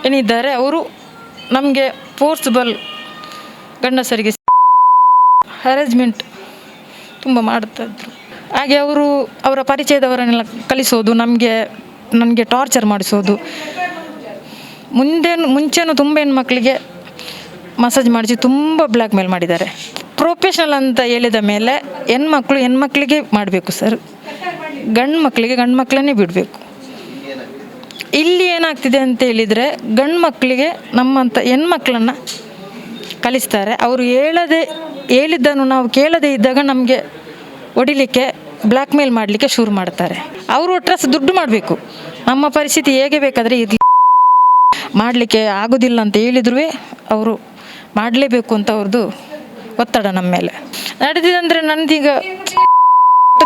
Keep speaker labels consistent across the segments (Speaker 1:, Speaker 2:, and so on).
Speaker 1: ಏನಿದ್ದಾರೆ ಅವರು ನಮಗೆ ಫೋರ್ಸ್ಬಲ್ ಗಂಡಸರಿಗೆ ಹ್ಯಾರೇಜ್ಮೆಂಟ್ ತುಂಬ ಮಾಡ್ತಾಯಿದ್ರು. ಹಾಗೆ ಅವರ ಪರಿಚಯದವರನ್ನೆಲ್ಲ ಕಲಿಸೋದು, ನನಗೆ ಟಾರ್ಚರ್ ಮಾಡಿಸೋದು. ಮುಂಚೆನೂ ತುಂಬ ಹೆಣ್ಮಕ್ಳಿಗೆ ಮಸಾಜ್ ಮಾಡಿಸಿ ತುಂಬ ಬ್ಲ್ಯಾಕ್ ಮೇಲ್ ಮಾಡಿದ್ದಾರೆ. ಪ್ರೊಫೆಷ್ನಲ್ ಅಂತ ಹೇಳಿದ ಮೇಲೆ ಹೆಣ್ಮಕ್ಳಿಗೆ ಮಾಡಬೇಕು ಸರ್, ಗಂಡು ಮಕ್ಕಳನ್ನೇ ಬಿಡಬೇಕು. ಇಲ್ಲಿ ಏನಾಗ್ತಿದೆ ಅಂತ ಹೇಳಿದರೆ ಗಂಡು ಮಕ್ಕಳಿಗೆ ನಮ್ಮಂಥ ಹೆಣ್ಮಕ್ಳನ್ನು ಕಲಿಸ್ತಾರೆ. ಅವರು ಹೇಳಿದ್ದನ್ನು ನಾವು ಕೇಳದೇ ಇದ್ದಾಗ ನಮಗೆ ಹೊಡಿಲಿಕ್ಕೆ ಬ್ಲ್ಯಾಕ್ ಮೇಲ್ ಮಾಡಲಿಕ್ಕೆ ಶುರು ಮಾಡ್ತಾರೆ. ಅವರು ಒಟ್ರಾಸ ದುಡ್ಡು ಮಾಡಬೇಕು, ನಮ್ಮ ಪರಿಸ್ಥಿತಿ ಹೇಗೆ ಬೇಕಾದರೆ ಇರಲಿ, ಮಾಡಲಿಕ್ಕೆ ಆಗೋದಿಲ್ಲ ಅಂತ ಹೇಳಿದ್ರು ಅವರು ಮಾಡಲೇಬೇಕು ಅಂತ ಅವ್ರದ್ದು ಒತ್ತಡ ನಮ್ಮ ಮೇಲೆ ನಡೆದಿದೆ. ನಂದೀಗ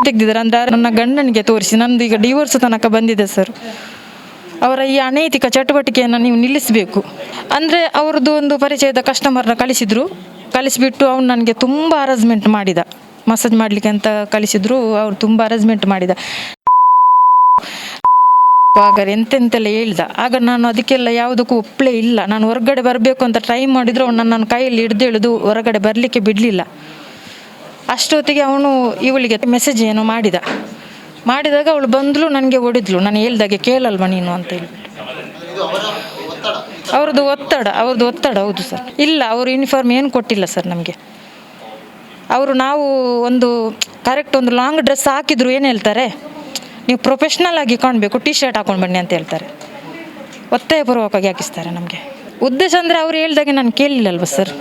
Speaker 1: ತೆಗೆದಿದ್ದಾರೆ ಅಂದರೆ ನನ್ನ ಗಂಡನಿಗೆ ತೋರಿಸಿ ನಂದೀಗ ಡಿವೋರ್ಸ್ ತನಕ ಬಂದಿದೆ ಸರ್. ಅವರ ಈ ಅನೈತಿಕ ಚಟುವಟಿಕೆಯನ್ನು ನೀವು ನಿಲ್ಲಿಸಬೇಕು ಅಂದರೆ ಅವ್ರದ್ದು ಒಂದು ಪರಿಚಯದ ಕಸ್ಟಮರ್ನ ಕಳಿಸಿಬಿಟ್ಟು ಅವ್ನು ನನಗೆ ತುಂಬ ಹರಾಸ್ಮೆಂಟ್ ಮಾಡಿದ. ಮಸಾಜ್ ಮಾಡಲಿಕ್ಕೆ ಅಂತ ಕಳಿಸಿದ್ರು, ಅವ್ರು ತುಂಬ ಹರಾಸ್ಮೆಂಟ್ ಮಾಡಿದ. ಆಗ ಎಂತೆಂತೆಲ್ಲ ಹೇಳ್ದ. ಆಗ ನಾನು ಅದಕ್ಕೆಲ್ಲ ಯಾವುದಕ್ಕೂ ಒಪ್ಪಲೇ ಇಲ್ಲ. ನಾನು ಹೊರಗಡೆ ಬರಬೇಕು ಅಂತ ಟ್ರೈ ಮಾಡಿದ್ರು ಅವ್ನು ನನ್ನ ಕೈಯಲ್ಲಿ ಹಿಡಿದು ಹೊರಗಡೆ ಬರಲಿಕ್ಕೆ ಬಿಡಲಿಲ್ಲ. ಅಷ್ಟೊತ್ತಿಗೆ ಅವನು ಇವಳಿಗೆ ಮೆಸೇಜ್ ಏನೋ ಮಾಡಿದಾಗ ಅವಳು ಬಂದಳು, ನನಗೆ ಹೊಡಿದ್ಲು. ನಾನು ಹೇಳ್ದಾಗೆ ಕೇಳಲ್ವ ನೀನು ಅಂತ ಹೇಳ್ಬಿಟ್ಟು. ಅವ್ರದ್ದು ಒತ್ತಡ ಹೌದು ಸರ್. ಇಲ್ಲ, ಅವರು ಯೂನಿಫಾರ್ಮ್ ಏನು ಕೊಟ್ಟಿಲ್ಲ ಸರ್ ನಮಗೆ. ನಾವು ಒಂದು ಕರೆಕ್ಟ್ ಒಂದು ಲಾಂಗ್ ಡ್ರೆಸ್ ಹಾಕಿದ್ರು ಏನು ಹೇಳ್ತಾರೆ, ನೀವು ಪ್ರೊಫೆಷ್ನಲ್ ಆಗಿ ಕಾಣಬೇಕು, ಟಿ ಶರ್ಟ್ ಹಾಕೊಂಡು ಬನ್ನಿ ಅಂತ ಹೇಳ್ತಾರೆ. ಒತ್ತಾಯಪೂರ್ವಕವಾಗಿ ಹಾಕಿಸ್ತಾರೆ ನಮಗೆ. ಉದ್ದೇಶ ಅಂದರೆ ಅವ್ರು ಹೇಳ್ದಾಗೆ ನಾನು ಕೇಳಲಿಲ್ಲಲ್ವ ಸರ್,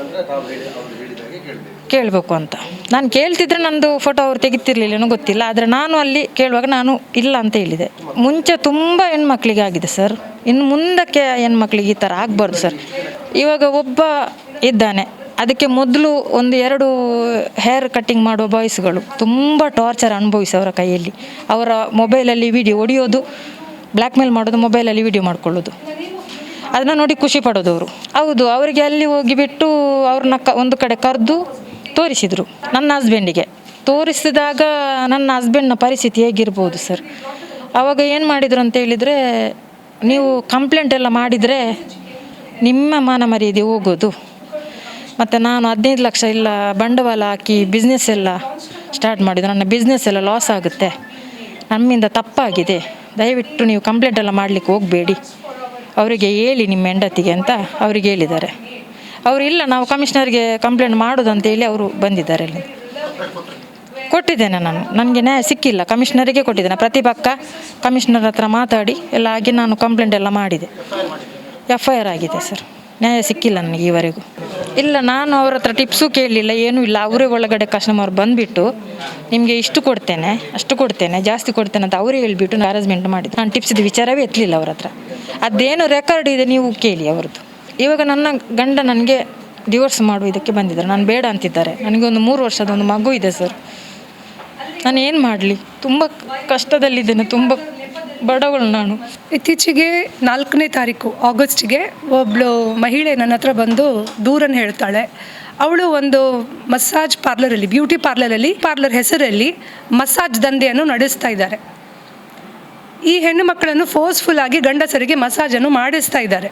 Speaker 1: ಕೇಳಬೇಕು ಅಂತ. ನಾನು ಕೇಳ್ತಿದ್ರೆ ನಂದು ಫೋಟೋ ಅವ್ರು ತೆಗಿತಿರ್ಲಿಲ್ಲ ಗೊತ್ತಿಲ್ಲ. ಆದರೆ ನಾನು ಅಲ್ಲಿ ಕೇಳುವಾಗ ನಾನು ಇಲ್ಲ ಅಂತ ಹೇಳಿದೆ. ಮುಂಚೆ ತುಂಬ ಹೆಣ್ಮಕ್ಳಿಗೆ ಆಗಿದೆ ಸರ್, ಇನ್ನು ಮುಂದಕ್ಕೆ ಹೆಣ್ಮಕ್ಳಿಗೆ ಈ ಥರ ಆಗಬಾರ್ದು ಸರ್. ಇವಾಗ ಒಬ್ಬ ಇದ್ದಾನೆ, ಅದಕ್ಕೆ ಮೊದಲು 1-2 ಹೇರ್ ಕಟ್ಟಿಂಗ್ ಮಾಡುವ ಬಾಯ್ಸ್ಗಳು ತುಂಬ ಟಾರ್ಚರ್ ಅನುಭವಿಸಿ ಅವರ ಕೈಯಲ್ಲಿ. ಅವರ ಮೊಬೈಲಲ್ಲಿ ವಿಡಿಯೋ ಹೊಡೆಯೋದು, ಬ್ಲ್ಯಾಕ್ ಮೇಲ್ ಮಾಡೋದು, ಮೊಬೈಲಲ್ಲಿ ವಿಡಿಯೋ ಮಾಡ್ಕೊಳ್ಳೋದು, ಅದನ್ನು ನೋಡಿ ಖುಷಿ ಪಡೋದು ಅವರು. ಹೌದು, ಅವರಿಗೆ ಅಲ್ಲಿ ಹೋಗಿಬಿಟ್ಟು ಅವ್ರನ್ನ ಒಂದು ಕಡೆ ಕರೆದು ತೋರಿಸಿದರು. ನನ್ನ ಹಸ್ಬೆಂಡಿಗೆ ತೋರಿಸಿದಾಗ ನನ್ನ ಹಸ್ಬೆಂಡ್ನ ಪರಿಸ್ಥಿತಿ ಹೇಗಿರ್ಬೋದು ಸರ್. ಆವಾಗ ಏನು ಮಾಡಿದರು ಅಂತ ಹೇಳಿದರೆ, ನೀವು ಕಂಪ್ಲೇಂಟ್ ಎಲ್ಲ ಮಾಡಿದರೆ ನಿಮ್ಮ ಮಾನ ಮರ್ಯಾದೆ ಹೋಗೋದು, ಮತ್ತು ನಾನು 15 ಲಕ್ಷ ಇಲ್ಲ ಬಂಡವಾಳ ಹಾಕಿ ಬಿಸ್ನೆಸ್ ಎಲ್ಲ ಸ್ಟಾರ್ಟ್ ಮಾಡಿದ್ದು, ನನ್ನ ಬಿಸ್ನೆಸ್ ಎಲ್ಲ ಲಾಸ್ ಆಗುತ್ತೆ, ನಮ್ಮಿಂದ ತಪ್ಪಾಗಿದೆ, ದಯವಿಟ್ಟು ನೀವು ಕಂಪ್ಲೇಂಟ್ ಎಲ್ಲ ಮಾಡಲಿಕ್ಕೆ ಹೋಗಬೇಡಿ, ಅವರಿಗೆ ಹೇಳಿ ನಿಮ್ಮ ಹೆಂಡತಿಗೆ ಅಂತ ಅವರಿಗೆ ಹೇಳಿದ್ದಾರೆ. ಅವರು ಇಲ್ಲ, ನಾವು ಕಮಿಷನರ್ಗೆ ಕಂಪ್ಲೇಂಟ್ ಮಾಡೋದಂತ ಹೇಳಿ ಅವರು ಬಂದಿದ್ದಾರೆ. ಅಲ್ಲಿ ಕೊಟ್ಟಿದ್ದೇನೆ ನಾನು, ನನಗೆ ನ್ಯಾಯ ಸಿಕ್ಕಿಲ್ಲ, ಕಮಿಷನರಿಗೆ ಕೊಟ್ಟಿದ್ದೇನೆ. ಪ್ರತಿಪಕ್ಕ ಕಮಿಷನರ್ ಹತ್ರ ಮಾತಾಡಿ ಎಲ್ಲ ಆಗಿ ನಾನು ಕಂಪ್ಲೇಂಟ್ ಎಲ್ಲ ಮಾಡಿದೆ, FIR ಆಗಿದೆ ಸರ್. ನ್ಯಾಯ ಸಿಕ್ಕಿಲ್ಲ ನನಗೆ ಈವರೆಗೂ. ಇಲ್ಲ, ನಾನು ಅವ್ರ ಹತ್ರ ಟಿಪ್ಸು ಕೇಳಲಿಲ್ಲ, ಏನೂ ಇಲ್ಲ. ಅವರೇ ಒಳಗಡೆ ಕಸ್ಟಮರ್ ಬಂದುಬಿಟ್ಟು ನಿಮಗೆ ಇಷ್ಟು ಕೊಡ್ತೇನೆ, ಅಷ್ಟು ಕೊಡ್ತೇನೆ, ಜಾಸ್ತಿ ಕೊಡ್ತೇನೆ ಅಂತ ಅವರೇ ಹೇಳಿಬಿಟ್ಟು ಹ್ಯಾರೇಸ್ಮೆಂಟ್ ಮಾಡಿದ್ದು. ನಾನು ಟಿಪ್ಸಿದ ವಿಚಾರವೇ ಎತ್ತಲಿಲ್ಲ ಅವ್ರ ಹತ್ರ. ಅದೇನು ರೆಕಾರ್ಡ್ ಇದೆ ನೀವು ಕೇಳಿ ಅವ್ರದ್ದು. ಇವಾಗ ನನ್ನ ಗಂಡ ನನಗೆ ಡಿವೋರ್ಸ್ ಮಾಡುವ ಇದಕ್ಕೆ ಬಂದಿದ್ದಾರೆ, ನಾನು ಬೇಡ ಅಂತಿದ್ದಾರೆ. ನನಗೆ ಒಂದು 3 ವರ್ಷದ ಒಂದು ಮಗು ಇದೆ ಸರ್. ನಾನು ಏನು ಮಾಡಲಿ, ತುಂಬ ಕಷ್ಟದಲ್ಲಿದ್ದೇನೆ, ತುಂಬ ಬಡವಳು ನಾನು.
Speaker 2: ಇತ್ತೀಚೆಗೆ 4ನೇ ತಾರೀಕು ಆಗಸ್ಟಿಗೆ ಒಬ್ಬಳು ಮಹಿಳೆ ನನ್ನ ಹತ್ರ ಬಂದು ದೂರನ್ನು ಹೇಳ್ತಾಳೆ. ಅವಳು ಒಂದು ಮಸಾಜ್ ಪಾರ್ಲರಲ್ಲಿ, ಬ್ಯೂಟಿ ಪಾರ್ಲರ್ ಹೆಸರಲ್ಲಿ ಮಸಾಜ್ ದಂಧೆಯನ್ನು ನಡೆಸ್ತಾ ಇದ್ದಾರೆ. ಈ ಹೆಣ್ಣು ಮಕ್ಕಳನ್ನು ಫೋರ್ಸ್ಫುಲ್ಲಾಗಿ ಗಂಡಸರಿಗೆ ಮಸಾಜನ್ನು ಮಾಡಿಸ್ತಾ ಇದ್ದಾರೆ.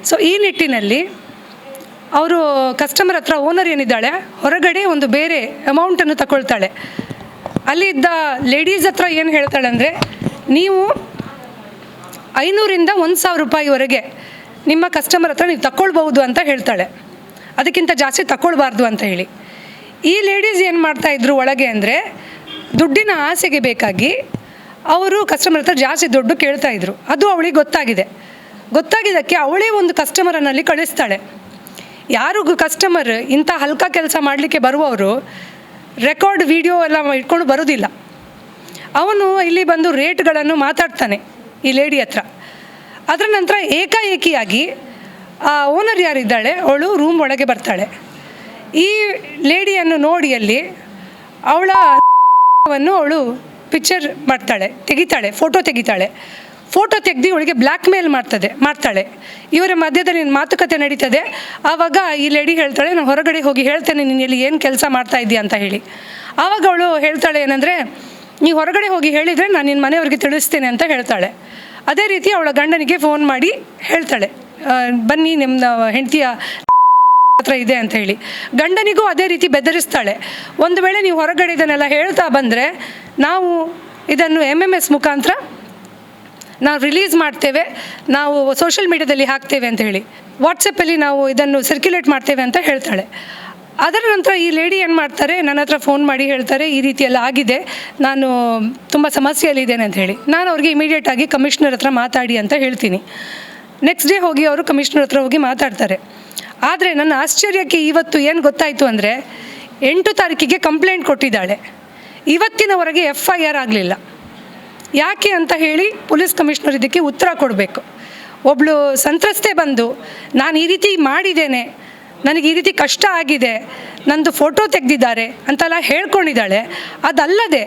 Speaker 2: ಸೊ ಈ ನಿಟ್ಟಿನಲ್ಲಿ ಅವರು ಕಸ್ಟಮರ್ ಹತ್ರ, ಓನರ್ ಏನಿದ್ದಾಳೆ ಹೊರಗಡೆ ಒಂದು ಬೇರೆ ಅಮೌಂಟನ್ನು ತಗೊಳ್ತಾಳೆ. ಅಲ್ಲಿ ಇದ್ದ ಲೇಡೀಸ್ ಹತ್ರ ಏನು ಹೇಳ್ತಾಳೆ ಅಂದರೆ, ನೀವು 500ರಿಂದ 1,000 ರೂಪಾಯಿವರೆಗೆ ನಿಮ್ಮ ಕಸ್ಟಮರ್ ಹತ್ರ ನೀವು ತಗೊಳ್ಬಹುದು ಅಂತ ಹೇಳ್ತಾಳೆ. ಅದಕ್ಕಿಂತ ಜಾಸ್ತಿ ತಗೊಳ್ಬಾರ್ದು ಅಂತ ಹೇಳಿ. ಈ ಲೇಡೀಸ್ ಏನು ಮಾಡ್ತಾಯಿದ್ರು ಒಳಗೆ ಅಂದರೆ, ದುಡ್ಡಿನ ಆಸೆಗೆ ಬೇಕಾಗಿ ಅವರು ಕಸ್ಟಮರ್ ಹತ್ರ ಜಾಸ್ತಿ ದುಡ್ಡು ಕೇಳ್ತಾಯಿದ್ರು. ಅದು ಅವಳಿಗೆ ಗೊತ್ತಾಗಿದ್ದಕ್ಕೆ ಅವಳೇ ಒಂದು ಕಸ್ಟಮರನ್ನಲ್ಲಿ ಕಳಿಸ್ತಾಳೆ. ಯಾರು ಕಸ್ಟಮರ್ ಇಂಥ ಹಲ್ಕ ಕೆಲಸ ಮಾಡಲಿಕ್ಕೆ ಬರುವವರು ರೆಕಾರ್ಡ್ ವಿಡಿಯೋ ಎಲ್ಲ ಇಟ್ಕೊಂಡು ಬರೋದಿಲ್ಲ. ಅವನು ಇಲ್ಲಿ ಬಂದು ರೇಟ್ಗಳನ್ನು ಮಾತಾಡ್ತಾನೆ ಈ ಲೇಡಿ ಹತ್ರ. ಅದರ ನಂತರ ಏಕಾಏಕಿಯಾಗಿ ಆ ಓನರ್ ಯಾರಿದ್ದಾಳೆ ಅವಳು ರೂಮ್ ಒಳಗೆ ಬರ್ತಾಳೆ. ಈ ಲೇಡಿಯನ್ನು ನೋಡಿ ಅಲ್ಲಿ ಅವಳು ಪಿಕ್ಚರ್ ತೆಗಿತಾಳೆ, ಫೋಟೋ ತೆಗಿತಾಳೆ. ಫೋಟೋ ತೆಗೆದು ಇವಳಿಗೆ ಬ್ಲ್ಯಾಕ್ ಮೇಲ್ ಮಾಡ್ತಾಳೆ. ಇವರ ಮಧ್ಯದಲ್ಲಿ ಮಾತುಕತೆ ನಡೀತದೆ. ಆವಾಗ ಈ ಲೇಡಿ ಹೇಳ್ತಾಳೆ, ನಾನು ಹೊರಗಡೆ ಹೋಗಿ ಹೇಳ್ತೇನೆ ನೀನು ಇಲ್ಲಿ ಏನು ಕೆಲಸ ಮಾಡ್ತಾ ಇದ್ದೀಯ ಅಂತ ಹೇಳಿ. ಆವಾಗ ಅವಳು ಹೇಳ್ತಾಳೆ ಏನಂದರೆ, ನೀವು ಹೊರಗಡೆ ಹೋಗಿ ಹೇಳಿದರೆ ನಾನು ನಿನ್ನ ಮನೆಯವ್ರಿಗೆ ತಿಳಿಸ್ತೇನೆ ಅಂತ ಹೇಳ್ತಾಳೆ. ಅದೇ ರೀತಿ ಅವಳ ಗಂಡನಿಗೆ ಫೋನ್ ಮಾಡಿ ಹೇಳ್ತಾಳೆ, ಬನ್ನಿ ನಿಮ್ಮ ಹೆಂಡತಿಯ ಹತ್ರ ಇದೆ ಅಂತ ಹೇಳಿ. ಗಂಡನಿಗೂ ಅದೇ ರೀತಿ ಬೆದರಿಸ್ತಾಳೆ. ಒಂದು ವೇಳೆ ನೀವು ಹೊರಗಡೆ ಇದನ್ನೆಲ್ಲ ಹೇಳ್ತಾ ಬಂದರೆ ನಾವು ಇದನ್ನು MMS ಮುಖಾಂತರ ನಾವು ರಿಲೀಸ್ ಮಾಡ್ತೇವೆ, ನಾವು ಸೋಷಿಯಲ್ ಮೀಡಿಯಾದಲ್ಲಿ ಹಾಕ್ತೇವೆ ಅಂತ ಹೇಳಿ, ವಾಟ್ಸಪ್ಪಲ್ಲಿ ನಾವು ಇದನ್ನು ಸರ್ಕ್ಯುಲೇಟ್ ಮಾಡ್ತೇವೆ ಅಂತ ಹೇಳ್ತಾಳೆ. ಅದರ ನಂತರ ಈ ಲೇಡಿ ಏನು ಮಾಡ್ತಾರೆ, ನನ್ನ ಹತ್ರ ಫೋನ್ ಮಾಡಿ ಹೇಳ್ತಾರೆ, ಈ ರೀತಿ ಎಲ್ಲ ಆಗಿದೆ, ನಾನು ತುಂಬ ಸಮಸ್ಯೆಯಲ್ಲಿದ್ದೇನೆ ಅಂತ ಹೇಳಿ. ನಾನು ಅವ್ರಿಗೆ ಇಮಿಡಿಯೇಟಾಗಿ ಕಮಿಷನರ್ ಹತ್ರ ಮಾತಾಡಿ ಅಂತ ಹೇಳ್ತೀನಿ. ನೆಕ್ಸ್ಟ್ ಡೇ ಹೋಗಿ ಅವರು ಕಮಿಷನರ್ ಹತ್ರ ಹೋಗಿ ಮಾತಾಡ್ತಾರೆ. ಆದರೆ ನನ್ನ ಆಶ್ಚರ್ಯಕ್ಕೆ ಇವತ್ತು ಏನು ಗೊತ್ತಾಯಿತು ಅಂದರೆ, 8 ತಾರೀಕಿಗೆ ಕಂಪ್ಲೇಂಟ್ ಕೊಟ್ಟಿದ್ದಾಳೆ, ಇವತ್ತಿನವರೆಗೆ FIR ಆಗಲಿಲ್ಲ. ಯಾಕೆ ಅಂತ ಹೇಳಿ ಪೊಲೀಸ್ ಕಮಿಷನರ್ ಇದಕ್ಕೆ ಉತ್ತರ ಕೊಡಬೇಕು. ಒಬ್ಬಳು ಸಂತ್ರಸ್ತೆ ಬಂದು ನಾನು ಈ ರೀತಿ ಮಾಡಿದ್ದೇನೆ, ನನಗೆ ಈ ರೀತಿ ಕಷ್ಟ ಆಗಿದೆ, ನಂದು ಫೋಟೋ ತೆಗೆದಿದ್ದಾರೆ ಅಂತೆಲ್ಲ ಹೇಳ್ಕೊಂಡಿದ್ದಾಳೆ. ಅದಲ್ಲದೆ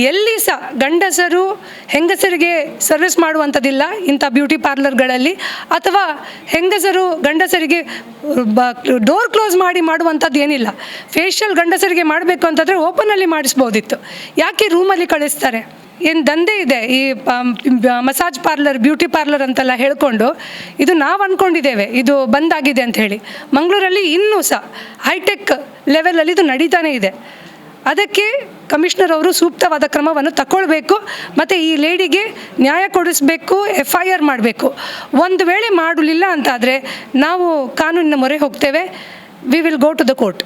Speaker 2: ಎಲ್ಲಿ ಸಹ ಗಂಡಸರು ಹೆಂಗಸರಿಗೆ ಸರ್ವಿಸ್ ಮಾಡುವಂಥದ್ದಿಲ್ಲ ಇಂಥ ಬ್ಯೂಟಿ ಪಾರ್ಲರ್ಗಳಲ್ಲಿ, ಅಥವಾ ಹೆಂಗಸರು ಗಂಡಸರಿಗೆ ಡೋರ್ ಕ್ಲೋಸ್ ಮಾಡಿ ಮಾಡುವಂಥದ್ದು ಏನಿಲ್ಲ. ಫೇಶಿಯಲ್ ಗಂಡಸರಿಗೆ ಮಾಡಬೇಕು ಅಂತಂದರೆ ಓಪನಲ್ಲಿ ಮಾಡಿಸ್ಬೋದಿತ್ತು, ಯಾಕೆ ರೂಮಲ್ಲಿ ಕಳಿಸ್ತಾರೆ? ಏನು ದಂಧೆ ಇದೆ ಈ ಮಸಾಜ್ ಪಾರ್ಲರ್, ಬ್ಯೂಟಿ ಪಾರ್ಲರ್ ಅಂತೆಲ್ಲ ಹೇಳ್ಕೊಂಡು. ಇದು ನಾವು ಅಂದ್ಕೊಂಡಿದ್ದೇವೆ ಇದು ಬಂದಾಗಿದೆ ಅಂತ ಹೇಳಿ. ಮಂಗಳೂರಲ್ಲಿ ಇನ್ನೂ ಸಹ ಹೈಟೆಕ್ ಲೆವೆಲಲ್ಲಿ ಇದು ನಡೀತಾನೇ ಇದೆ. ಅದಕ್ಕೆ ಕಮಿಷನರ್ ಅವರು ಸೂಕ್ತವಾದ ಕ್ರಮವನ್ನು ತಗೊಳ್ಬೇಕು ಮತ್ತು ಈ ಲೇಡಿಗೆ ನ್ಯಾಯ ಕೊಡಿಸಬೇಕು, FIR ಮಾಡಬೇಕು. ಒಂದು ವೇಳೆ ಮಾಡಲಿಲ್ಲ ಅಂತಾದರೆ ನಾವು ಕಾನೂನಿನ ಮೊರೆ ಹೋಗ್ತೇವೆ. We will go to the court.